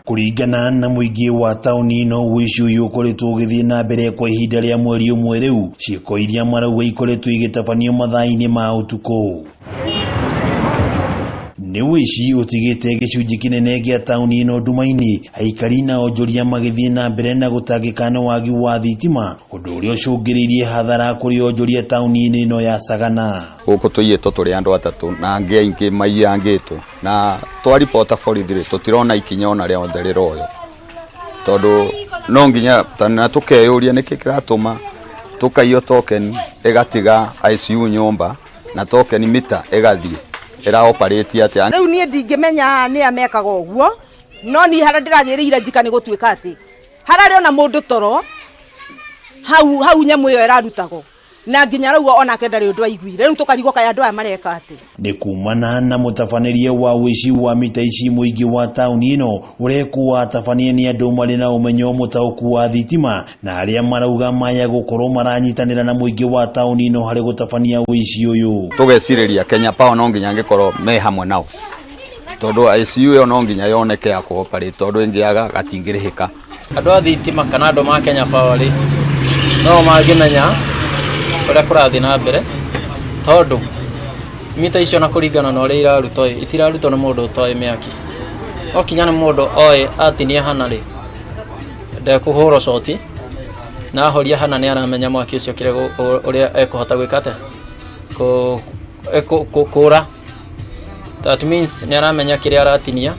Kuringana na muingi wa tauni ino wici uyu ukoretwo ugithii na mbere kwa ihinda ria mweri umwe riu, ciiko iria marauga ikoretwo igitabanio mathaa-ini ma utuku. Ni wici utigite gicunji kinene gia tauni ino nduma-ini, aikari na onjoria magithii na mbere na gutangikana wagi wa thitima, undu uria ucungiriirie hathara kuri onjoria tauni-ini ino ya Sagana. Guku tuiyitwo turi andu atatu na angi aingi maiangitwo na twaripota borithi tutirona ikinya ona rionthe riroyo, tondu no nginya na tukeyuria niki kiratuma tukaio token egatiga ICU nyumba na token mita egathie era operate atia. Riu nie ndingimenya ni amekaga uguo, no ni hara ndiragirire njika ni gutuika ati hara riona mundu toro hau nyamu iyo irarutago na nginya rauo ona kenda ri undu aiguire. Riu tukarigwo kaya andu aya mareka ati. Ni kumana na mutafanĩrie wa wici wa mita ici muingi wa tauni ino urekuwa tabania ni andu mari na umenyo mutauku wa thitima na aria marauga maya gukorwo maranyitanira na muingi wa tauni ino hari gutabania wici uyu. Tugeciriria Kenya Power no nginya ngikorwo me hamwe nao, tondu ICU yo no nginya yoneke ya cooperate, tondu ingiaga gatingirihika. Andu a thitima kana andu ma Kenya Power ri no mangimenya uria kurathi na mbere, tondu mita icio na kuringana na uria iraruto itirarutwo ni mundu utoe miaki. Okinya ni mundu oe ati ni hana ri ndekuhura shoti na horia hana ni aramenya mwaki ucio kire uria ekuhota gwikate kura. That means ni aramenya kire aratinia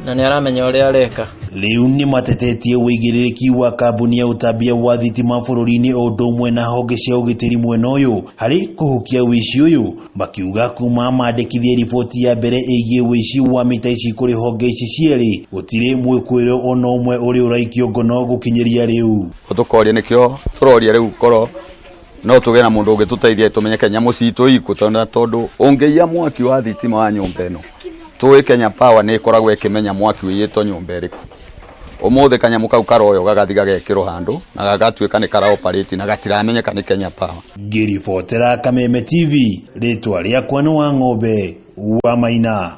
na ni aramenya uria areka. Riu ni matetetie uigiriki wa kambuni ya utambia wa thitima bururi-ini o undu umwe na honge cia ugitiri mwena uyu hari kuhukia wici uyu, makiuga kuma mandikithie riboti ya mbere igie wici wa mita ici kuri honge ici cieri gutiri mwikwiro ona umwe uri uraikio ngono gukinyiria riu. Utukoria nikio turoria riu koro no tuge na mundu ungituteithia tumenye Kenya musitu iku, tondu ungeia mwaki wa thitima wa nyumba ino tuwe Kenya Power ni ikoragwo ikimenya mwaki wiyitwo nyumba iriku. Umuthe kanyamu kau karoyo gagathiga gekiro handu na gagatuika ni kara operate na gatiramenyeka ni Kenya Power. Ngiribotera Kameme TV, ritwa riakwa ni Wang'ombe wa Maina.